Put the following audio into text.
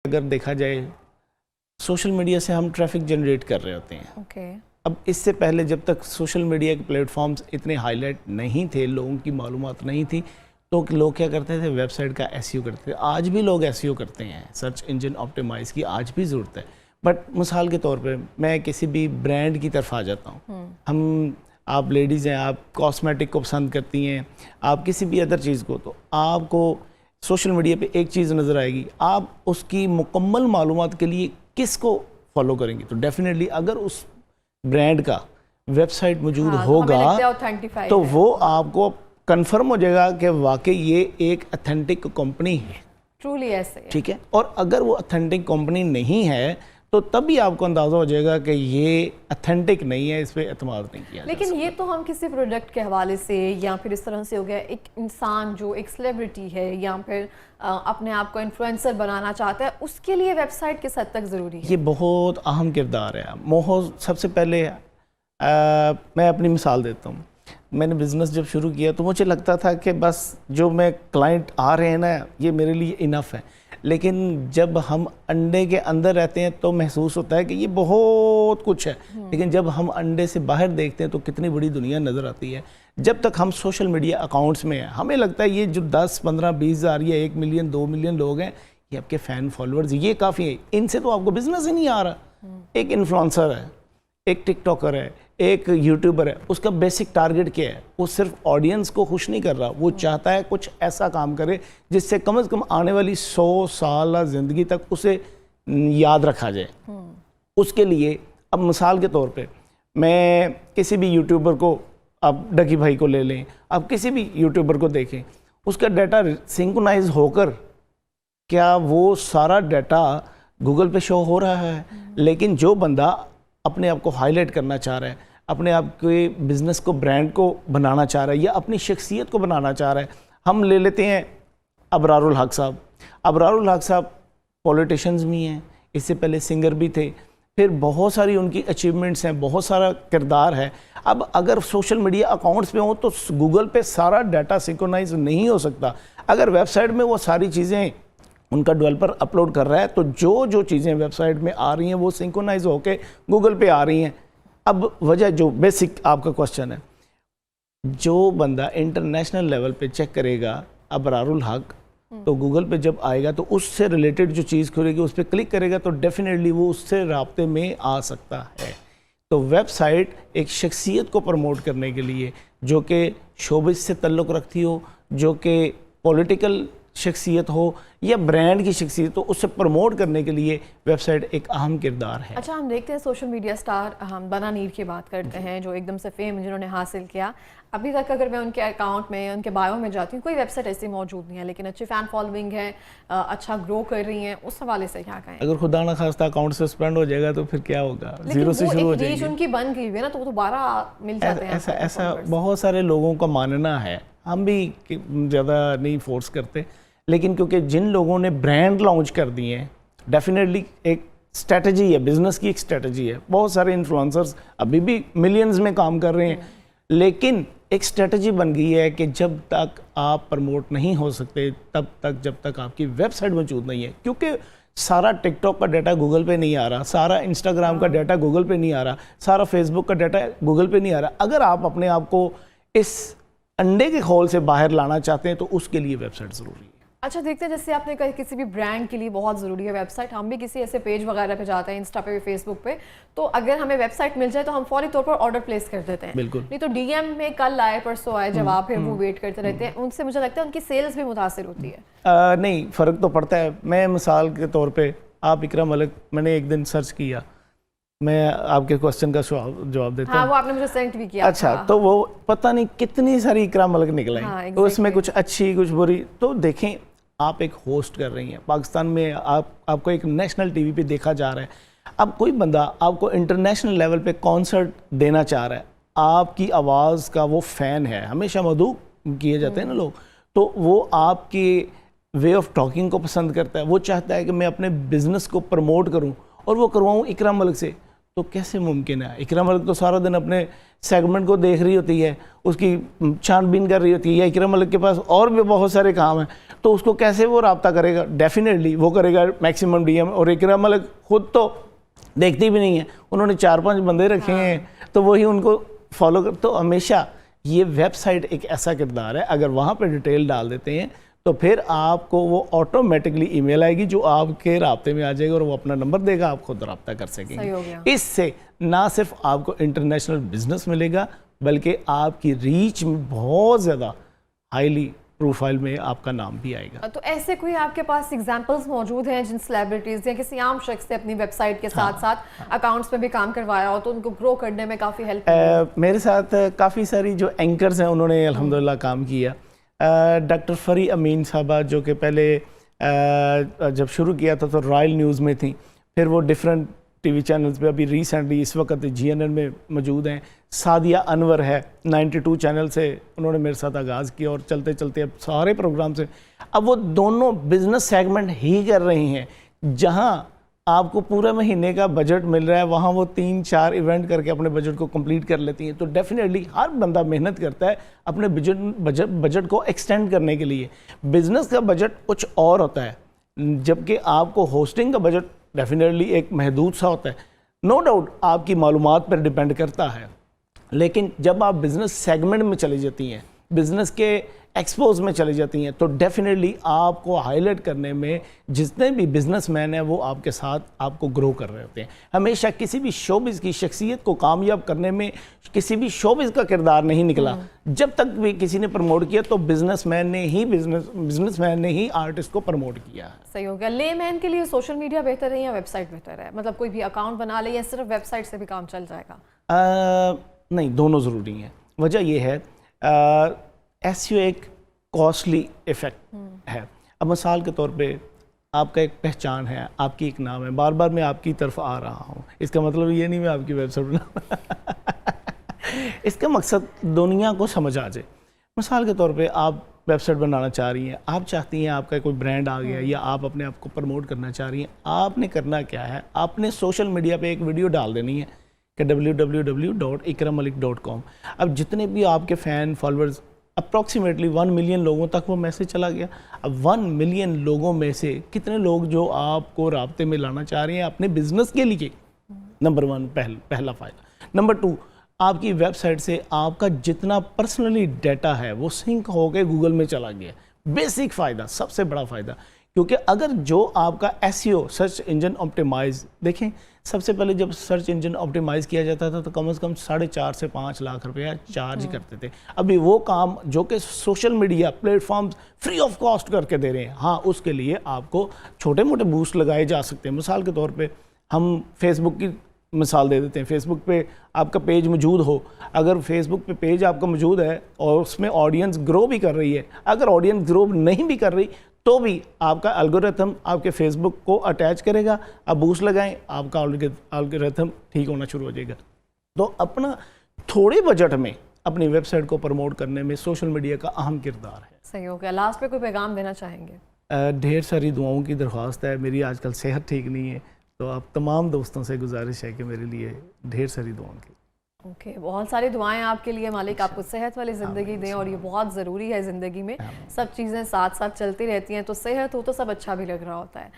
اگر دیکھا جائے سوشل میڈیا سے ہم ٹریفک جنریٹ کر رہے ہوتے ہیں. اب اس سے پہلے جب تک سوشل میڈیا کے پلیٹ فارمز اتنے ہائی لائٹ نہیں تھے, لوگوں کی معلومات نہیں تھی, تو لوگ کیا کرتے تھے, ویب سائٹ کا ایس ای او کرتے تھے. آج بھی لوگ ایس ای او کرتے ہیں, سرچ انجن آپٹیمائز کی آج بھی ضرورت ہے. بٹ مثال کے طور پہ میں کسی بھی برانڈ کی طرف آ جاتا ہوں, آپ لیڈیز ہیں, آپ کاسمیٹک کو پسند کرتی ہیں, آپ کسی بھی ادر چیز کو, تو آپ کو سوشل میڈیا پہ ایک چیز نظر آئے گی, آپ اس کی مکمل معلومات کے لیے کس کو فالو کریں گی. تو ڈیفینیٹلی اگر اس برانڈ کا ویب سائٹ موجود ہوگا تو وہ آپ کو کنفرم ہو جائے گا کہ واقعی یہ ایک اتھینٹک کمپنی ہے, ٹرولی ایسے, ٹھیک ہے. اور اگر وہ اتھینٹک کمپنی نہیں ہے تو تب بھی آپ کو اندازہ ہو جائے گا کہ یہ اتھینٹک نہیں ہے, اس پہ اعتماد نہیں کیا. لیکن یہ تو ہم کسی پروڈکٹ کے حوالے سے یا پھر اس طرح سے ہو گیا, ایک انسان جو ایک سیلیبریٹی ہے یا پھر اپنے آپ کو انفلوئنسر بنانا چاہتا ہے, اس کے لیے ویب سائٹ کس حد تک ضروری ہے؟ یہ بہت اہم کردار ہے. سب سے پہلے میں اپنی مثال دیتا ہوں. میں نے بزنس جب شروع کیا تو مجھے لگتا تھا کہ بس جو میں کلائنٹ آ رہے ہیں نا, یہ میرے لیے انف ہے. لیکن جب ہم انڈے کے اندر رہتے ہیں تو محسوس ہوتا ہے کہ یہ بہت کچھ ہے, لیکن جب ہم انڈے سے باہر دیکھتے ہیں تو کتنی بڑی دنیا نظر آتی ہے. جب تک ہم سوشل میڈیا اکاؤنٹس میں ہیں, ہمیں لگتا ہے یہ جو 10, 15, 20 ہزار یا 1 ملین 2 ملین لوگ ہیں, یہ آپ کے فین فالوورز, یہ کافی ہیں, ان سے تو آپ کو بزنس ہی نہیں آ رہا. ایک انفلوئنسر ہے, ایک ٹک ٹاکر ہے, ایک یوٹیوبر ہے, اس کا بیسک ٹارگٹ کیا ہے؟ وہ صرف آڈینس کو خوش نہیں کر رہا, وہ چاہتا ہے کچھ ایسا کام کرے جس سے کم از کم آنے والی 100 سالہ زندگی تک اسے یاد رکھا جائے. اس کے لیے اب مثال کے طور پہ میں کسی بھی یوٹیوبر کو, آپ ڈکی بھائی کو لے لیں, آپ کسی بھی یوٹیوبر کو دیکھیں, اس کا ڈیٹا سنکرونائز ہو کر کیا وہ سارا ڈیٹا گوگل پہ شو ہو رہا ہے؟ لیکن جو بندہ اپنے آپ کو ہائی لائٹ کرنا چاہ رہا ہے, اپنے آپ کے بزنس کو, برانڈ کو بنانا چاہ رہا ہے یا اپنی شخصیت کو بنانا چاہ رہا ہے, ہم لے لیتے ہیں ابرار الحق صاحب. ابرار الحق صاحب پولیٹیشنز بھی ہیں, اس سے پہلے سنگر بھی تھے, پھر بہت ساری ان کی اچیومنٹس ہیں, بہت سارا کردار ہے. اب اگر سوشل میڈیا اکاؤنٹس پہ ہوں تو گوگل پہ سارا ڈیٹا سنکرونائز نہیں ہو سکتا. اگر ویب سائٹ میں وہ ساری چیزیں ان کا ڈیولپر اپلوڈ کر رہا ہے تو جو چیزیں ویب سائٹ میں آ رہی ہیں وہ سنکرونائز ہو کے گوگل پہ آ رہی ہیں. اب وجہ جو بیسک آپ کا کوسچن ہے, جو بندہ انٹرنیشنل لیول پہ چیک کرے گا ابرار الحق, تو گوگل پہ جب آئے گا تو اس سے ریلیٹڈ جو چیز کھلے گی اس پہ کلک کرے گا تو ڈیفینیٹلی وہ اس سے رابطے میں آ سکتا ہے. تو ویب سائٹ ایک شخصیت کو پروموٹ کرنے کے لیے جو کہ شوبز سے تعلق رکھتی ہو, جو کہ پولیٹیکل شخصیت ہو یا برانڈ کی شخصیت ہو, اس سے پروموٹ کرنے کے لیے ویب سائٹ ایک اہم کردار ہے. اچھا, ہم دیکھتے ہیں سوشل میڈیا سٹار, ہم بنا نیر کی بات کرتے ہیں جو ایک دم سے فیم جنہوں نے حاصل کیا. ابھی تک اگر میں ان کے اکاؤنٹ میں, ان کے بایو میں جاتی ہوں, کوئی ویب سائٹ ایسی موجود نہیں ہے, لیکن اچھی فین فالوئنگ ہے, اچھا گرو کر رہی ہیں. اس حوالے سے کیا کہیں؟ اگر خدا نہ خواستہ اکاؤنٹ سسپینڈ ہو جائے گا تو پھر کیا ہوگا؟ زیرو سے شروع ہو جائے گی. ان کی بن گئی ہوئی ہے نا, تو وہ دوبارہ مل جاتے ہیں. ایسا بہت سارے لوگوں کا ماننا ہے, ہم بھی زیادہ نہیں فورس کرتے, لیکن کیونکہ جن لوگوں نے برانڈ لانچ کر دیے ہیں, ڈیفینیٹلی ایک اسٹریٹجی ہے, بزنس کی ایک اسٹریٹجی ہے. بہت سارے انفلوئنسرز ابھی بھی ملینز میں کام کر رہے ہیں, لیکن ایک اسٹریٹجی بن گئی ہے کہ جب تک آپ پروموٹ نہیں ہو سکتے تب تک, جب تک آپ کی ویب سائٹ موجود نہیں ہے. کیونکہ سارا ٹک ٹاک کا ڈیٹا گوگل پہ نہیں آ رہا, سارا انسٹاگرام کا ڈیٹا گوگل پہ نہیں آ رہا, سارا فیس بک کا ڈیٹا گوگل پہ نہیں آ رہا. اگر آپ اپنے آپ کو اس انڈے کے خول سے باہر لانا چاہتے ہیں تو اس کے لیے ویب سائٹ ضروری ہے. اچھا, دیکھتے ہیں جیسے آپ نے کہا کسی بھی برانڈ کے لیے بہت ضروری ہے ویب سائٹ. ہم بھی کسی ایسے پیج وغیرہ پہ جاتے ہیں, انسٹا پہ, فیس بک پہ, تو اگر ہمیں ویب سائٹ مل جائے تو ہم فوری طور پر آرڈر پلیس کر دیتے ہیں. بالکل. نہیں تو ڈی ایم میں کل آئے, پرسوں آئے جواب, پھر وہ ویٹ کرتے رہتے ہیں. ان سے مجھے لگتا ہے ان کی سیلز بھی متاثر ہوتی ہے. نہیں, فرق تو پڑتا ہے. میں مثال کے طور پہ, آپ اقرا ملک, میں نے ایک دن سرچ کیا, میں آپ کے کوسچن کا جواب دیتا ہوں. ہاں, وہ آپ نے مجھے سینڈ بھی کیا. اچھا, تو وہ پتہ نہیں کتنی ساری اقرا ملک نکلیں, اس میں کچھ اچھی کچھ بری. تو دیکھیں, آپ ایک ہوسٹ کر رہی ہیں پاکستان میں, آپ کو ایک نیشنل ٹی وی پہ دیکھا جا رہا ہے. اب کوئی بندہ آپ کو انٹرنیشنل لیول پہ کانسرٹ دینا چاہ رہا ہے, آپ کی آواز کا وہ فین ہے, ہمیشہ مدعو کیے جاتے ہیں نا لوگ, تو وہ آپ کی وے آف ٹاکنگ کو پسند کرتا ہے. وہ چاہتا ہے کہ میں اپنے بزنس کو پروموٹ کروں اور وہ کرواؤں اقرا ملک سے. تو کیسے ممکن ہے؟ اکرم ملک تو سارا دن اپنے سیگمنٹ کو دیکھ رہی ہوتی ہے, اس کی چھان بین کر رہی ہوتی ہے, یا اکرم ملک کے پاس اور بھی بہت سارے کام ہیں, تو اس کو کیسے وہ رابطہ کرے گا؟ ڈیفینیٹلی وہ کرے گا میکسیمم ڈی ایم. اور اکرم ملک خود تو دیکھتی بھی نہیں ہے, انہوں نے 4-5 بندے رکھے ہیں تو وہی ان کو فالو کر. تو ہمیشہ یہ ویب سائٹ ایک ایسا کردار ہے, اگر وہاں پہ ڈیٹیل ڈال دیتے ہیں تو پھر آپ کو وہ آٹومیٹکلی ای میل آئے گی جو آپ کے رابطے میں آ جائے گا, اور وہ اپنا نمبر دے گا, آپ خود رابطہ کر سکیں گے. اس سے نہ صرف آپ کو انٹرنیشنل بزنس ملے گا, بلکہ آپ کی ریچ میں بہت زیادہ ہائیلی پروفائل میں آپ کا نام بھی آئے گا. تو ایسے کوئی آپ کے پاس ایگزامپلز موجود ہیں جن سیلیبریٹیز یا کسی عام شخص سے اپنی ویب سائٹ کے ساتھ ساتھ اکاؤنٹس میں بھی کام کروایا ہو تو ان کو گرو کرنے میں کافی ہیلپ ہوئی؟ میرے ساتھ کافی ساری جو اینکرز ہیں انہوں نے الحمدللہ کام کیا. ڈاکٹر فری امین صاحبہ جو کہ پہلے جب شروع کیا تھا تو رائل نیوز میں تھیں, پھر وہ ڈفرینٹ ٹی وی چینلز پہ ابھی ریسنٹلی اس وقت جی این این میں موجود ہیں. سعدیہ انور ہے 92 چینل سے, انہوں نے میرے ساتھ آغاز کیا اور چلتے چلتے اب سارے پروگرام سے اب وہ دونوں بزنس سیگمنٹ ہی کر رہی ہیں. جہاں آپ کو پورے مہینے کا بجٹ مل رہا ہے وہاں وہ 3-4 ایونٹ کر کے اپنے بجٹ کو کمپلیٹ کر لیتی ہیں. تو ڈیفینیٹلی ہر بندہ محنت کرتا ہے اپنے بجٹ کو ایکسٹینڈ کرنے کے لیے. بزنس کا بجٹ کچھ اور ہوتا ہے, جبکہ آپ کو ہوسٹنگ کا بجٹ ڈیفینیٹلی ایک محدود سا ہوتا ہے. نو ڈاؤٹ آپ کی معلومات پر ڈیپینڈ کرتا ہے, لیکن جب آپ بزنس سیگمنٹ میں چلی جاتی ہیں, بزنس کے ایکسپوز میں چلی جاتی ہیں, تو ڈیفینیٹلی آپ کو ہائی لائٹ کرنے میں جتنے بھی بزنس مین ہیں وہ آپ کے ساتھ آپ کو گرو کر رہے ہوتے ہیں. ہمیشہ کسی بھی شوبز کی شخصیت کو کامیاب کرنے میں کسی بھی شوبز کا کردار نہیں نکلا. جب تک بھی کسی نے پروموٹ کیا تو بزنس مین نے ہی آرٹسٹ کو پروموٹ کیا ہے. صحیح ہو گیا. لے مین کے لیے سوشل میڈیا بہتر ہے یا ویب سائٹ بہتر ہے؟ مطلب کوئی بھی اکاؤنٹ بنا لے یا صرف ویب سائٹ سے بھی کام چل جائے گا؟ نہیں, دونوں ضروری ہیں. وجہ یہ ہے ایس یو ایک کاسٹلی ایفیکٹ ہے. اب مثال کے طور پہ آپ کا ایک پہچان ہے, آپ کی ایک نام ہے, بار بار میں آپ کی طرف آ رہا ہوں, اس کا مطلب یہ نہیں میں آپ کی ویب سائٹ بنا اس کا مقصد دنیا کو سمجھ آ جائے. مثال کے طور پہ آپ ویب سائٹ بنانا چاہ رہی ہیں, آپ چاہتی ہیں آپ کا کوئی برانڈ آ گیا یا آپ اپنے آپ کو پروموٹ کرنا چاہ رہی ہیں. آپ نے کرنا کیا ہے, آپ نے سوشل میڈیا پہ ایک ویڈیو ڈال دینی ہے کہ www.ikramalik.com. اب جتنے بھی آپ کے فین فالوورز اپروکسیمیٹلی 1 ملین لوگوں تک وہ میسج چلا گیا. اب 1 ملین لوگوں میں سے کتنے لوگ جو آپ کو رابطے میں لانا چاہ رہے ہیں اپنے بزنس کے لیے؟ نمبر 1 پہلا فائدہ. نمبر 2, آپ کی ویب سائٹ سے آپ کا جتنا پرسنلی ڈیٹا ہے وہ سنک ہو کے گوگل میں چلا گیا. بیسک فائدہ, سب سے بڑا فائدہ, کیونکہ اگر جو آپ کا SEO سرچ انجن آپٹیمائز, دیکھیں سب سے پہلے جب سرچ انجن آپٹیمائز کیا جاتا تھا تو کم از کم 4.5 سے 5 لاکھ روپیہ چارج کرتے تھے. ابھی وہ کام جو کہ social media platforms free of cost کر کے دے رہے ہیں, ہاں اس کے لیے آپ کو چھوٹے موٹے بوسٹ لگائے جا سکتے ہیں. مثال کے طور پہ ہم فیس بک کی مثال دے دیتے ہیں. فیس بک پہ آپ کا پیج موجود ہو, اگر فیس بک پہ پیج آپ کا موجود ہے اور اس میں آڈینس گرو بھی کر رہی ہے, اگر آڈینس گرو نہیں بھی کر رہی تو بھی آپ کا الگوریتھم آپ کے فیس بک کو اٹیچ کرے گا. آپ بوسٹ لگائیں, آپ کا الگوریتھم ٹھیک ہونا شروع ہو جائے گا. تو اپنا تھوڑے بجٹ میں اپنی ویب سائٹ کو پروموٹ کرنے میں سوشل میڈیا کا اہم کردار ہے. صحیح ہو گیا. لاسٹ پہ کوئی پیغام دینا چاہیں گے؟ ڈھیر ساری دعاؤں کی درخواست ہے. میری آج کل صحت ٹھیک نہیں ہے, تو آپ تمام دوستوں سے گزارش ہے کہ میرے لیے ڈھیر ساری دعاؤں کی. اوکے, بہت ساری دعائیں آپ کے لیے. مالک آپ کو صحت والی زندگی دیں, اور یہ بہت ضروری ہے زندگی میں. سب چیزیں ساتھ ساتھ چلتی رہتی ہیں, تو صحت ہو تو سب اچھا بھی لگ رہا ہوتا ہے.